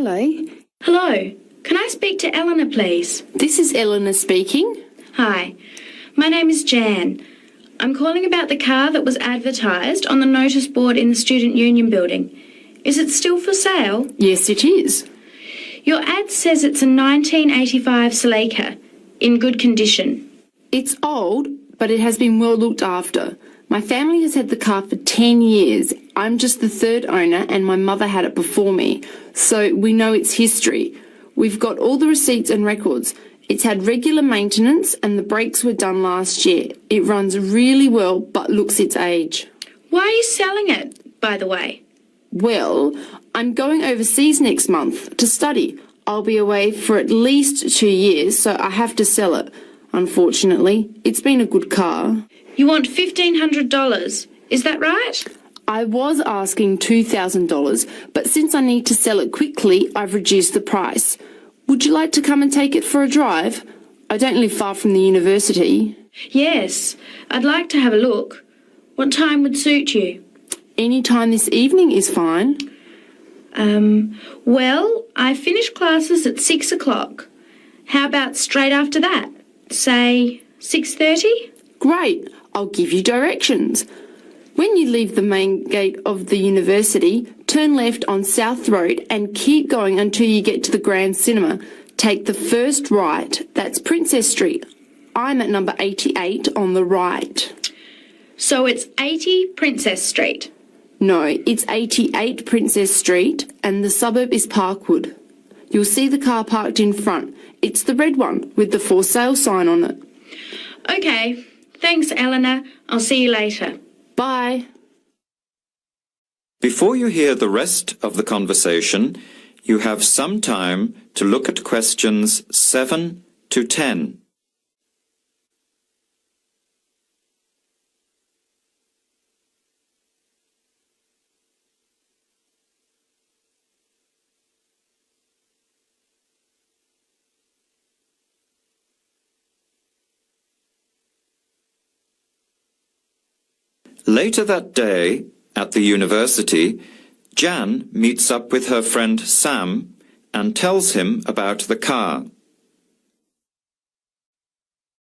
Hello. Hello. Can I speak to Eleanor, please? This is Eleanor speaking. Hi. My name is Jan. I'm calling about the car that was advertised on the notice board in the Student Union building. Is it still for sale? Yes, it is. Your ad says it's a 1985 Celica, in good condition. It's old, but it has been well looked after. My family has had the car for 10 years. I'm just the third owner and my mother had it before me, so we know its history. We've got all the receipts and records. It's had regular maintenance and the brakes were done last year. It runs really well but looks its age. Why are you selling it, by the way? Well, I'm going overseas next month to study. I'll be away for at least 2 years, so I have to sell it. Unfortunately, it's been a good car. You want $1,500, is that right? I was asking $2,000, but since I need to sell it quickly, I've reduced the price. Would you like to come and take it for a drive? I don't live far from the university. Yes, I'd like to have a look. What time would suit you? Any time this evening is fine. Well, I finish classes at 6 o'clock. How about straight after that? Say 6:30? Great, I'll give you directions. When you leave the main gate of the university, turn left on South Road and keep going until you get to the Grand Cinema. Take the first right, that's Princess Street. I'm at number 88 on the right. So it's 80 Princess Street? No, it's 88 Princess Street and the suburb is Parkwood. You'll see the car parked in front. It's the red one with the for sale sign on it. Okay, thanks Eleanor. I'll see you later. Bye. Before you hear the rest of the conversation, you have some time to look at questions 7 to 10. Later that day, at the university, Jan meets up with her friend Sam and tells him about the car.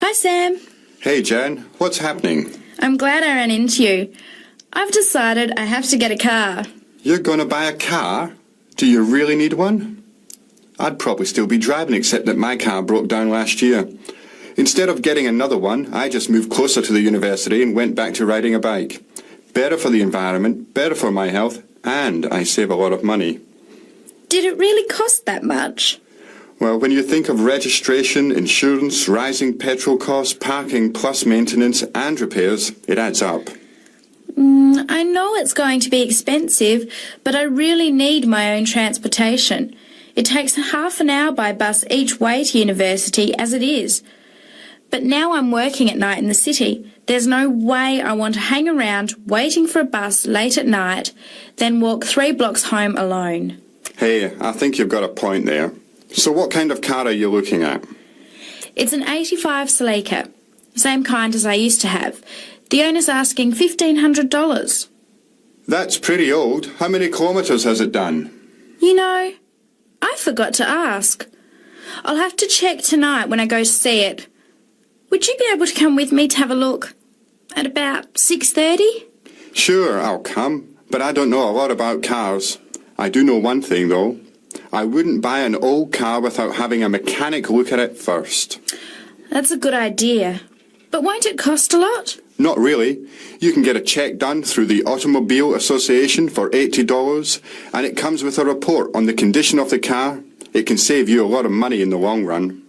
Hi, Sam. Hey, Jan. What's happening? I'm glad I ran into you. I've decided I have to get a car. You're going to buy a car? Do you really need one? I'd probably still be driving, except that my car broke down last year. Instead of getting another one, I just moved closer to the university and went back to riding a bike. Better for the environment, better for my health, and I save a lot of money. Did it really cost that much? Well, when you think of registration, insurance, rising petrol costs, parking plus maintenance and repairs, it adds up. I know it's going to be expensive, but I really need my own transportation. It takes half an hour by bus each way to university as it is. But now I'm working at night in the city. There's no way I want to hang around waiting for a bus late at night, then walk 3 blocks home alone. Hey, I think you've got a point there. So what kind of car are you looking at? It's an 85 Celica, same kind as I used to have. The owner's asking $1,500. That's pretty old. How many kilometres has it done? You know, I forgot to ask. I'll have to check tonight when I go to see it. Would you be able to come with me to have a look at about 6:30? Sure, I'll come, but I don't know a lot about cars. I do know one thing, though. I wouldn't buy an old car without having a mechanic look at it first. That's a good idea. But won't it cost a lot? Not really. You can get a check done through the Automobile Association for $80, and it comes with a report on the condition of the car. It can save you a lot of money in the long run.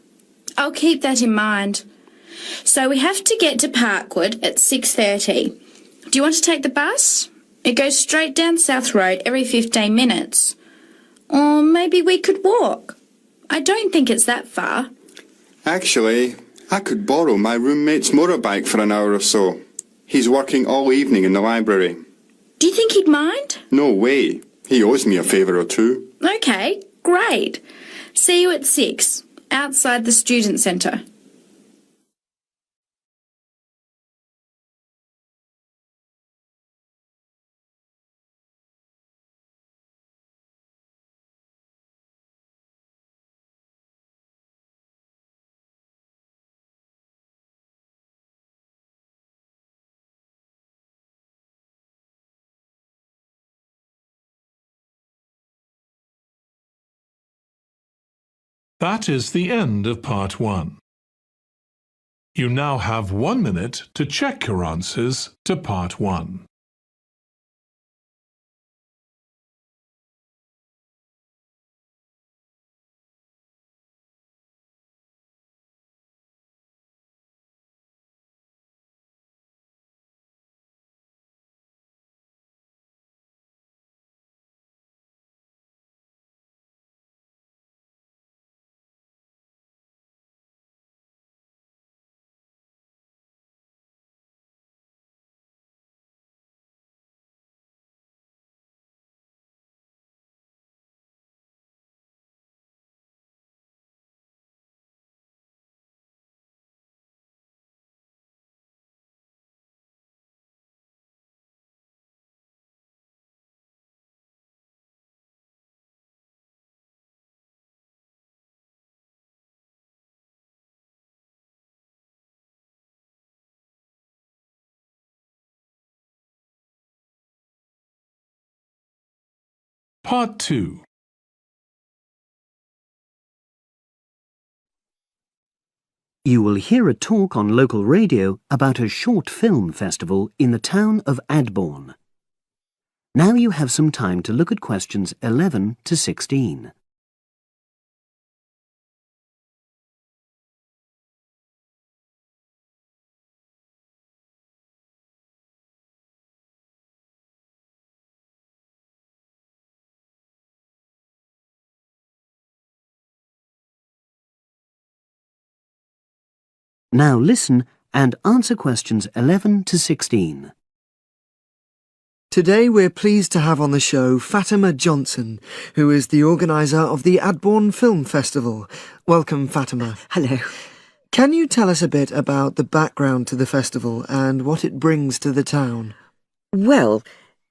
I'll keep that in mind. So we have to get to Parkwood at 6:30. Do you want to take the bus? It goes straight down South Road every 15 minutes. Or maybe we could walk. I don't think it's that far. Actually, I could borrow my roommate's motorbike for an hour or so. He's working all evening in the library. Do you think he'd mind? No way. He owes me a favour or two. Okay, great. See you at 6, outside the student centre. That is the end of part 1. You now have 1 minute to check your answers to part 1. Part 2. You will hear a talk on local radio about a short film festival in the town of Adborne. Now you have some time to look at questions 11 to 16. Now listen and answer questions 11 to 16. Today we're pleased to have on the show Fatima Johnson, who is the organiser of the Adborne Film Festival. Welcome, Fatima. Hello. Can you tell us a bit about the background to the festival and what it brings to the town? Well,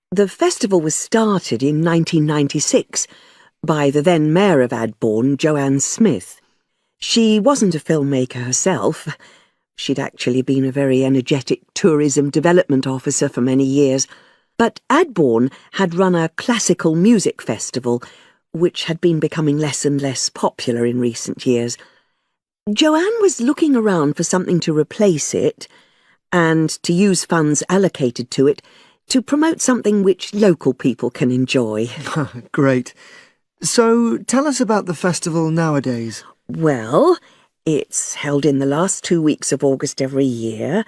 the festival was started in 1996 by the then Mayor of Adborne, Joanne Smith. She wasn't a filmmaker herself. She'd actually been a very energetic tourism development officer for many years. But Adborne had run a classical music festival, which had been becoming less and less popular in recent years. Joanne was looking around for something to replace it, and to use funds allocated to it to promote something which local people can enjoy. Great. So tell us about the festival nowadays. Well, it's held in the last 2 weeks of August every year,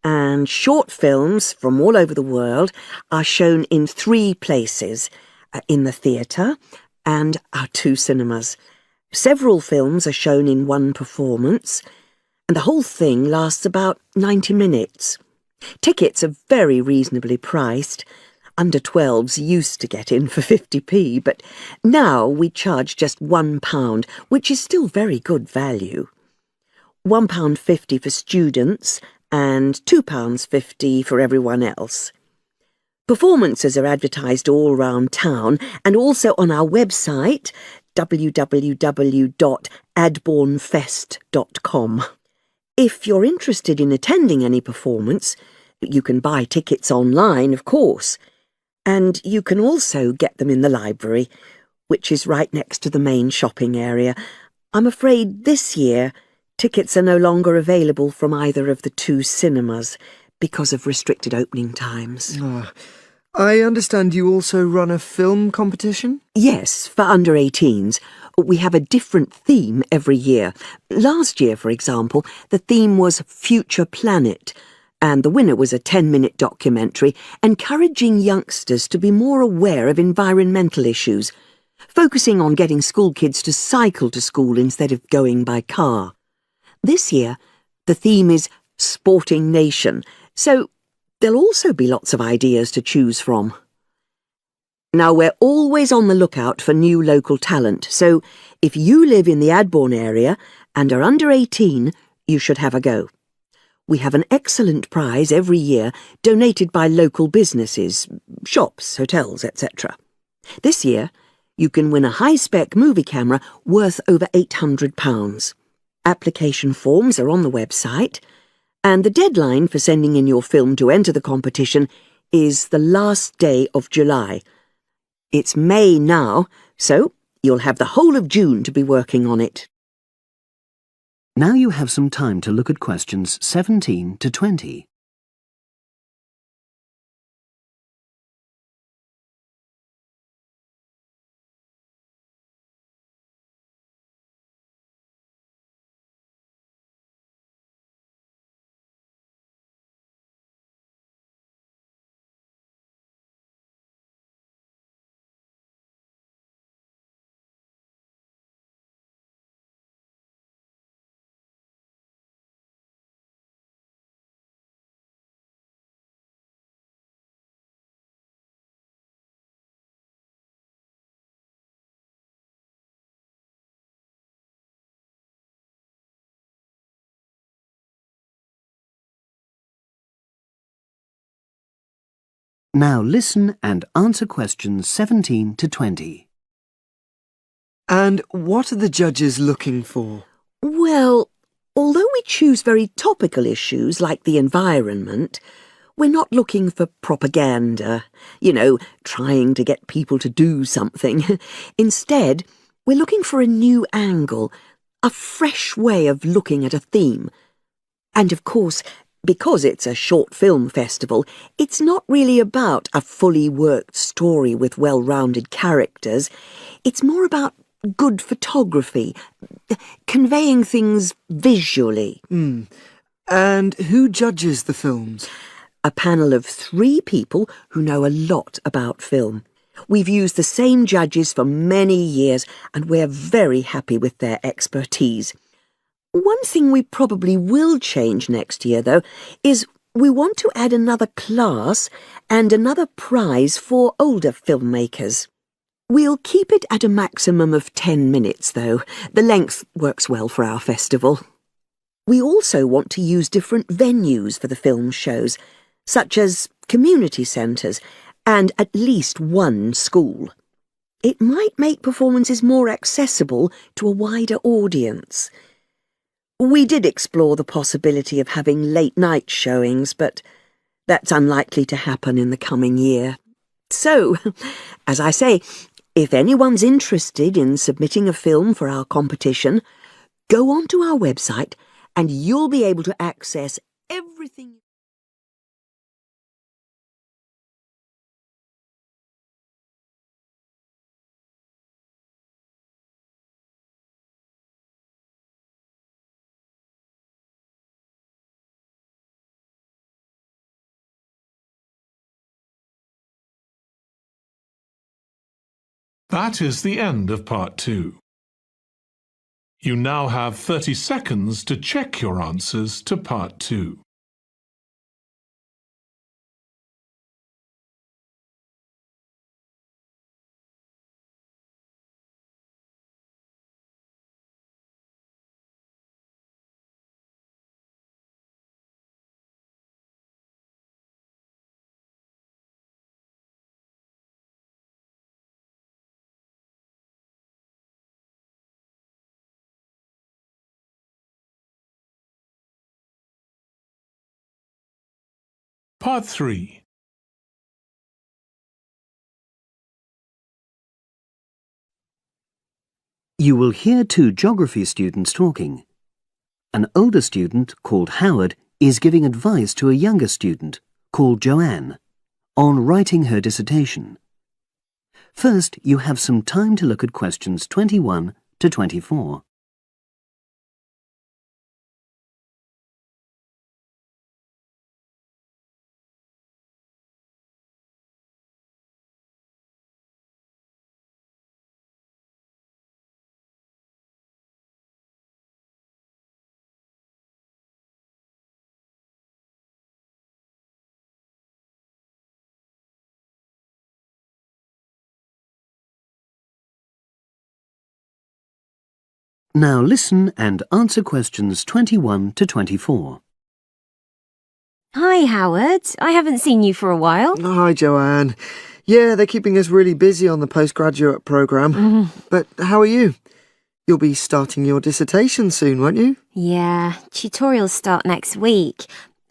and short films from all over the world are shown in 3 places, in the theatre and our 2 cinemas. Several films are shown in 1 performance, and the whole thing lasts about 90 minutes. Tickets are very reasonably priced. Under 12s used to get in for 50p, but now we charge just £1, which is still very good value. £1.50 for students and £2.50 for everyone else. Performances are advertised all round town and also on our website, www.adbornefest.com. If you're interested in attending any performance, you can buy tickets online, of course. And you can also get them in the library, which is right next to the main shopping area. I'm afraid this year tickets are no longer available from either of the 2 cinemas because of restricted opening times. I understand you also run a film competition? Yes, for under 18s. We have a different theme every year. Last year, for example, the theme was Future Planet, and the winner was a 10-minute documentary encouraging youngsters to be more aware of environmental issues, focusing on getting school kids to cycle to school instead of going by car. This year, the theme is Sporting Nation, so there'll also be lots of ideas to choose from. Now, we're always on the lookout for new local talent, so if you live in the Adborne area and are under 18, you should have a go. We have an excellent prize every year donated by local businesses, shops, hotels, etc. This year, you can win a high-spec movie camera worth over £800. Application forms are on the website, and the deadline for sending in your film to enter the competition is the last day of July. It's May now, so you'll have the whole of June to be working on it. Now you have some time to look at questions 17 to 20. Now listen and answer questions 17 to 20. And what are the judges looking for? Well, although we choose very topical issues like the environment, we're not looking for propaganda, trying to get people to do something. Instead, we're looking for a new angle, a fresh way of looking at a theme. And of course, because it's a short film festival, it's not really about a fully worked story with well-rounded characters. It's more about good photography, conveying things visually. And who judges the films? A panel of 3 people who know a lot about film. We've used the same judges for many years, and we're very happy with their expertise. One thing we probably will change next year, though, is we want to add another class and another prize for older filmmakers. We'll keep it at a maximum of 10 minutes, though. The length works well for our festival. We also want to use different venues for the film shows, such as community centres and at least one school. It might make performances more accessible to a wider audience. We did explore the possibility of having late-night showings, but that's unlikely to happen in the coming year. So, as I say, if anyone's interested in submitting a film for our competition, go onto our website and you'll be able to access everything. That is the end of part 2. You now have 30 seconds to check your answers to part 2. Part 3. You will hear 2 geography students talking. An older student, called Howard, is giving advice to a younger student, called Joanne, on writing her dissertation. First, you have some time to look at questions 21 to 24. Now listen and answer questions 21 to 24. Hi, Howard. I haven't seen you for a while. Hi, Joanne. Yeah, they're keeping us really busy on the postgraduate programme. But how are you? You'll be starting your dissertation soon, won't you? Yeah, tutorials start next week.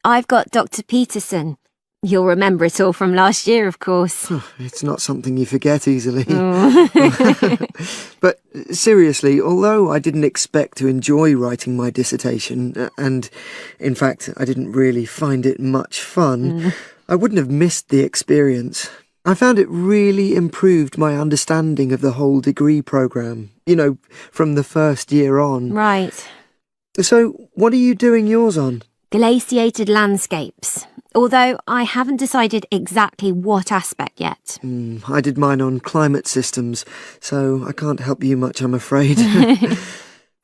I've got Dr. Peterson. You'll remember it all from last year, of course. It's not something you forget easily. Oh. But seriously, although I didn't expect to enjoy writing my dissertation, and in fact I didn't really find it much fun, I wouldn't have missed the experience. I found it really improved my understanding of the whole degree programme, from the first year on. Right. So, what are you doing yours on? Glaciated landscapes. Although I haven't decided exactly what aspect yet. I did mine on climate systems, so I can't help you much, I'm afraid.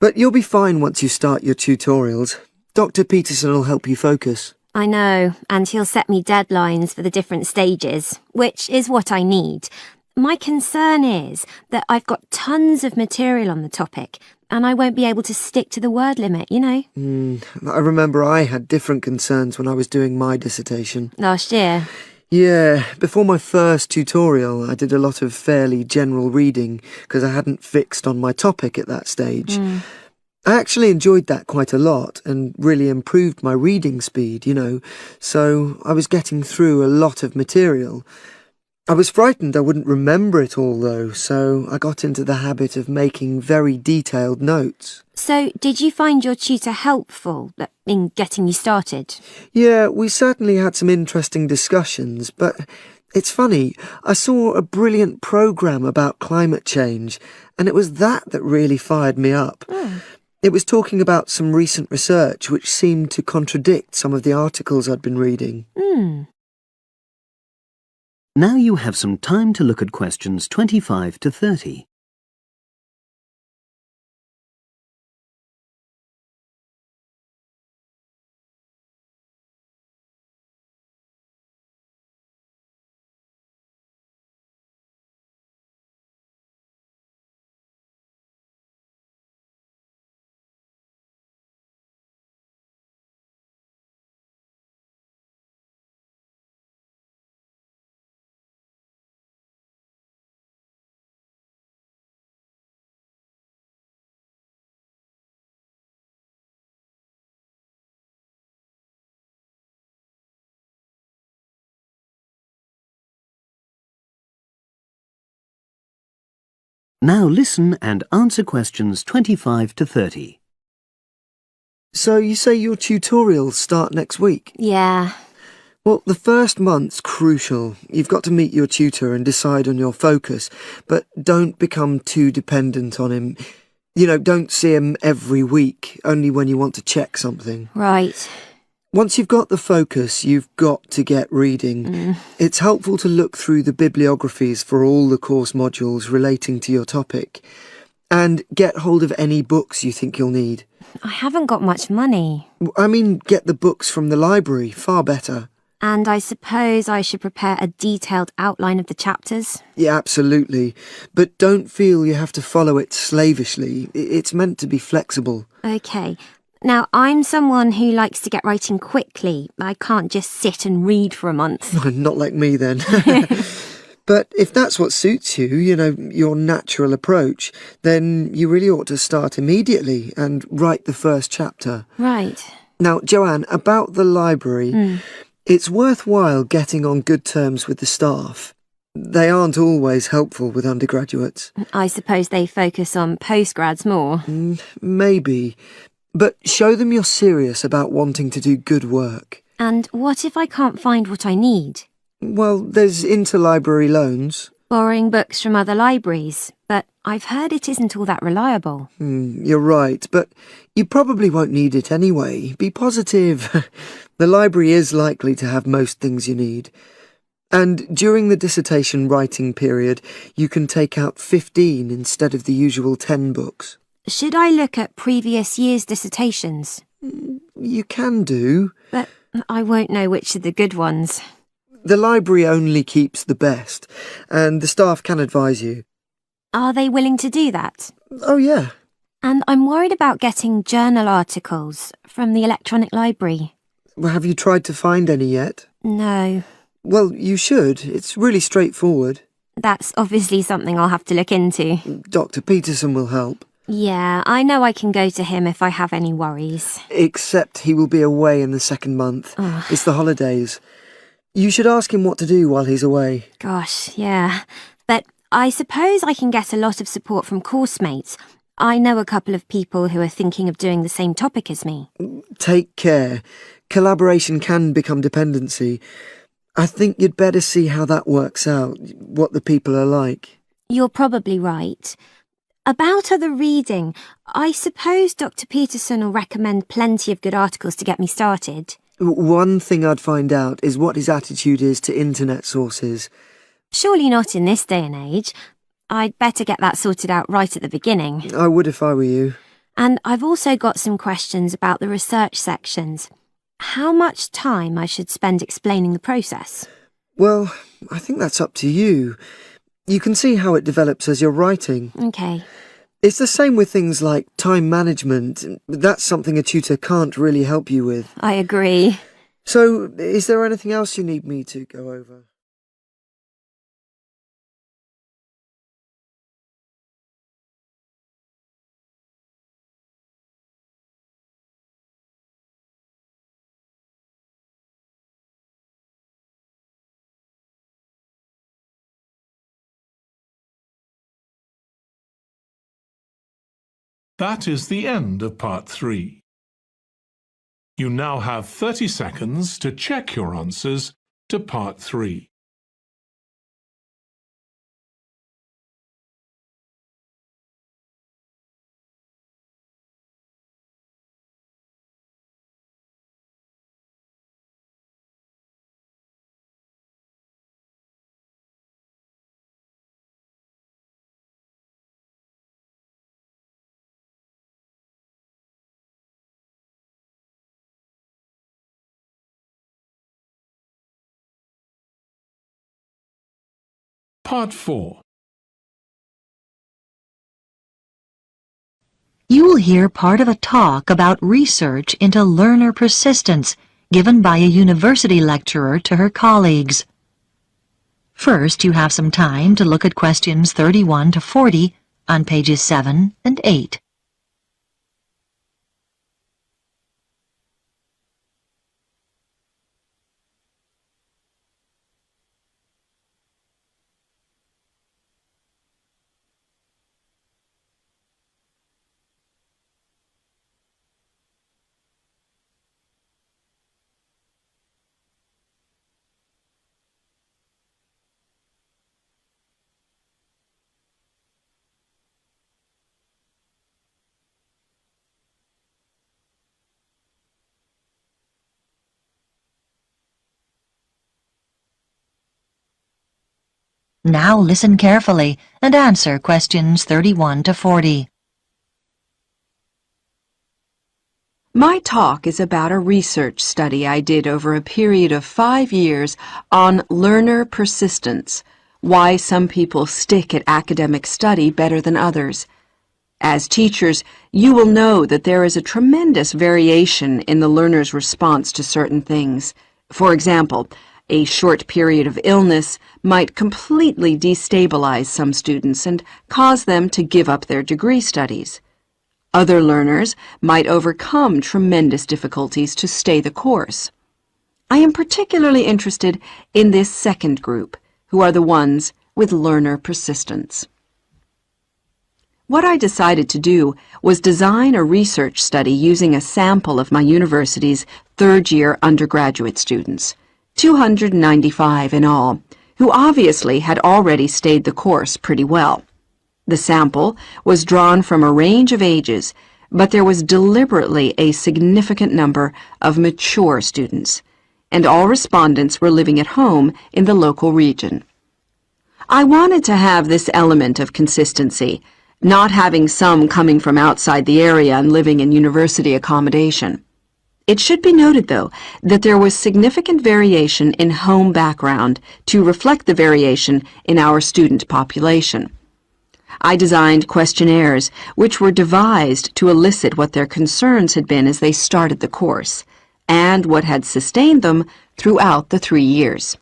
But you'll be fine once you start your tutorials. Dr. Peterson will help you focus. I know, and he'll set me deadlines for the different stages, which is what I need. My concern is that I've got tons of material on the topic, and I won't be able to stick to the word limit, I remember I had different concerns when I was doing my dissertation. Last year. Yeah, before my first tutorial, I did a lot of fairly general reading because I hadn't fixed on my topic at that stage. I actually enjoyed that quite a lot and really improved my reading speed, so I was getting through a lot of material. I was frightened I wouldn't remember it all, though, so I got into the habit of making very detailed notes. So, did you find your tutor helpful in getting you started? Yeah, we certainly had some interesting discussions, but it's funny, I saw a brilliant programme about climate change, and it was that really fired me up. It was talking about some recent research which seemed to contradict some of the articles I'd been reading. Now you have some time to look at questions 25 to 30. Now listen and answer questions 25 to 30. So you say your tutorials start next week? Yeah. Well, the first month's crucial. You've got to meet your tutor and decide on your focus, but don't become too dependent on him. Don't see him every week, only when you want to check something. Right. Once you've got the focus, you've got to get reading. It's helpful to look through the bibliographies for all the course modules relating to your topic, and get hold of any books you think you'll need. I haven't got much money. I mean, get the books from the library, far better. And I suppose I should prepare a detailed outline of the chapters? Yeah, absolutely. But don't feel you have to follow it slavishly. It's meant to be flexible. OK. Now, I'm someone who likes to get writing quickly. I can't just sit and read for a month. Not like me, then. But if that's what suits you, your natural approach, then you really ought to start immediately and write the first chapter. Right. Now, Joanne, about the library, it's worthwhile getting on good terms with the staff. They aren't always helpful with undergraduates. I suppose they focus on postgrads more. Maybe. But show them you're serious about wanting to do good work. And what if I can't find what I need? Well, there's interlibrary loans. Borrowing books from other libraries, but I've heard it isn't all that reliable. You're right, but you probably won't need it anyway. Be positive. The library is likely to have most things you need. And during the dissertation writing period, you can take out 15 instead of the usual 10 books. Should I look at previous year's dissertations? You can do. But I won't know which are the good ones. The library only keeps the best, and the staff can advise you. Are they willing to do that? Oh, yeah. And I'm worried about getting journal articles from the electronic library. Well, have you tried to find any yet? No. Well, you should. It's really straightforward. That's obviously something I'll have to look into. Dr. Peterson will help. Yeah, I know I can go to him if I have any worries. Except he will be away in the second month. It's the holidays. You should ask him what to do while he's away. Gosh, yeah. But I suppose I can get a lot of support from course mates. I know a couple of people who are thinking of doing the same topic as me. Take care. Collaboration can become dependency. I think you'd better see how that works out, what the people are like. You're probably right. About other reading, I suppose Dr. Peterson will recommend plenty of good articles to get me started. One thing I'd find out is what his attitude is to internet sources. Surely not in this day and age. I'd better get that sorted out right at the beginning. I would if I were you. And I've also got some questions about the research sections. How much time I should spend explaining the process? Well, I think that's up to you. You can see how it develops as you're writing. OK. It's the same with things like time management. That's something a tutor can't really help you with. I agree. So, is there anything else you need me to go over? That is the end of part 3. You now have 30 seconds to check your answers to part 3. Part 4. You will hear part of a talk about research into learner persistence given by a university lecturer to her colleagues. First, you have some time to look at questions 31 to 40 on pages 7 and 8. Now listen carefully and answer questions 31 to 40. My talk is about a research study I did over a period of 5 years on learner persistence, why some people stick at academic study better than others. As teachers, you will know that there is a tremendous variation in the learner's response to certain things. For example, a short period of illness might completely destabilize some students and cause them to give up their degree studies. Other learners might overcome tremendous difficulties to stay the course. I am particularly interested in this second group, who are the ones with learner persistence. What I decided to do was design a research study using a sample of my university's third-year undergraduate students, 295 in all, who obviously had already stayed the course pretty well. The sample was drawn from a range of ages, but there was deliberately a significant number of mature students, and all respondents were living at home in the local region. I wanted to have this element of consistency, not having some coming from outside the area and living in university accommodation. It should be noted, though, that there was significant variation in home background to reflect the variation in our student population. I designed questionnaires which were devised to elicit what their concerns had been as they started the course, and what had sustained them throughout the 3 years.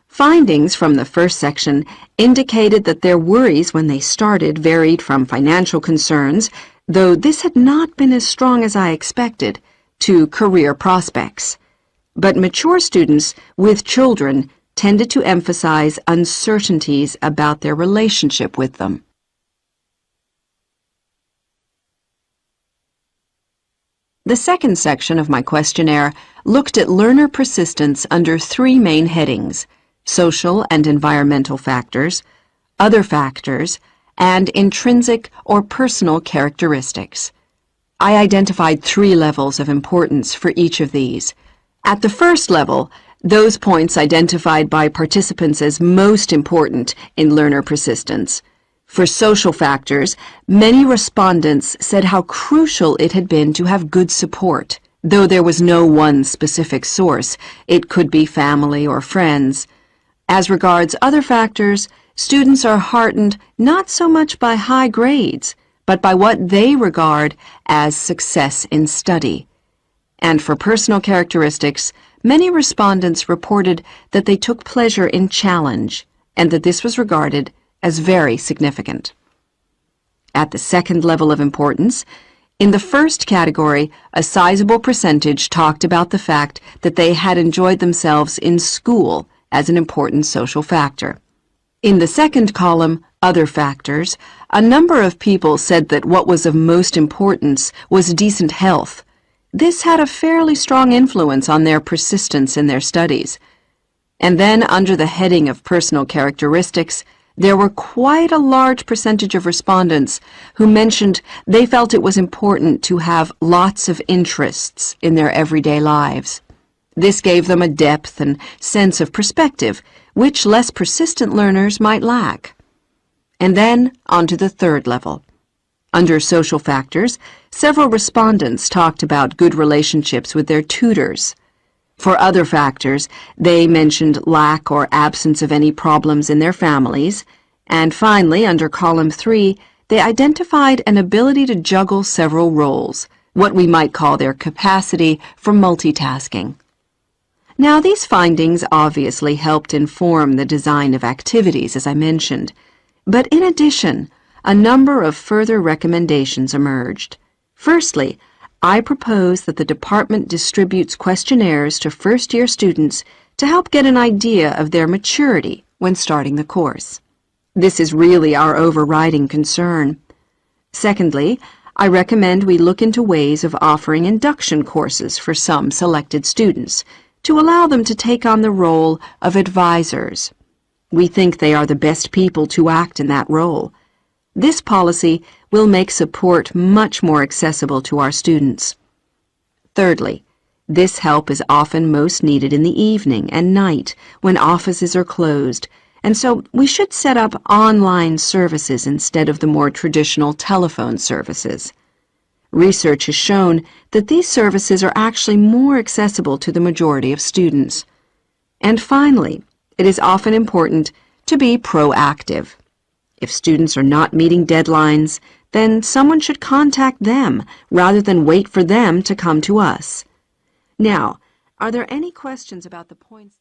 Findings from the first section indicated that their worries when they started varied from financial concerns, though this had not been as strong as I expected, to career prospects. but mature students with children tended to emphasize uncertainties about their relationship with them. The second section of my questionnaire looked at learner persistence under three main headings: social and environmental factors, other factors, and intrinsic or personal characteristics. I identified three levels of importance for each of these. At the first level, those points identified by participants as most important in learner persistence. For social factors, many respondents said how crucial it had been to have good support. Though there was no one specific source, it could be family or friends. As regards other factors, students are heartened not so much by high grades, but by what they regard as success in study. And for personal characteristics, many respondents reported that they took pleasure in challenge, and that this was regarded as very significant. At the second level of importance, in the first category, a sizable percentage talked about the fact that they had enjoyed themselves in school as an important social factor. In the second column, other factors, a number of people said that what was of most importance was decent health. This had a fairly strong influence on their persistence in their studies. And then, under the heading of personal characteristics, there were quite a large percentage of respondents who mentioned they felt it was important to have lots of interests in their everyday lives. This gave them a depth and sense of perspective, which less persistent learners might lack. And then, on to the third level. Under social factors, several respondents talked about good relationships with their tutors. For other factors, they mentioned lack or absence of any problems in their families. And finally, under column 3, they identified an ability to juggle several roles, what we might call their capacity for multitasking. Now, these findings obviously helped inform the design of activities, as I mentioned. But in addition, a number of further recommendations emerged. Firstly, I propose that the department distributes questionnaires to first-year students to help get an idea of their maturity when starting the course. This is really our overriding concern. Secondly, I recommend we look into ways of offering induction courses for some selected students to allow them to take on the role of advisors. We think they are the best people to act in that role. This policy will make support much more accessible to our students. Thirdly, this help is often most needed in the evening and night when offices are closed, and so we should set up online services instead of the more traditional telephone services. Research has shown that these services are actually more accessible to the majority of students. And finally, it is often important to be proactive. If students are not meeting deadlines, then someone should contact them rather than wait for them to come to us. Now, are there any questions about the points?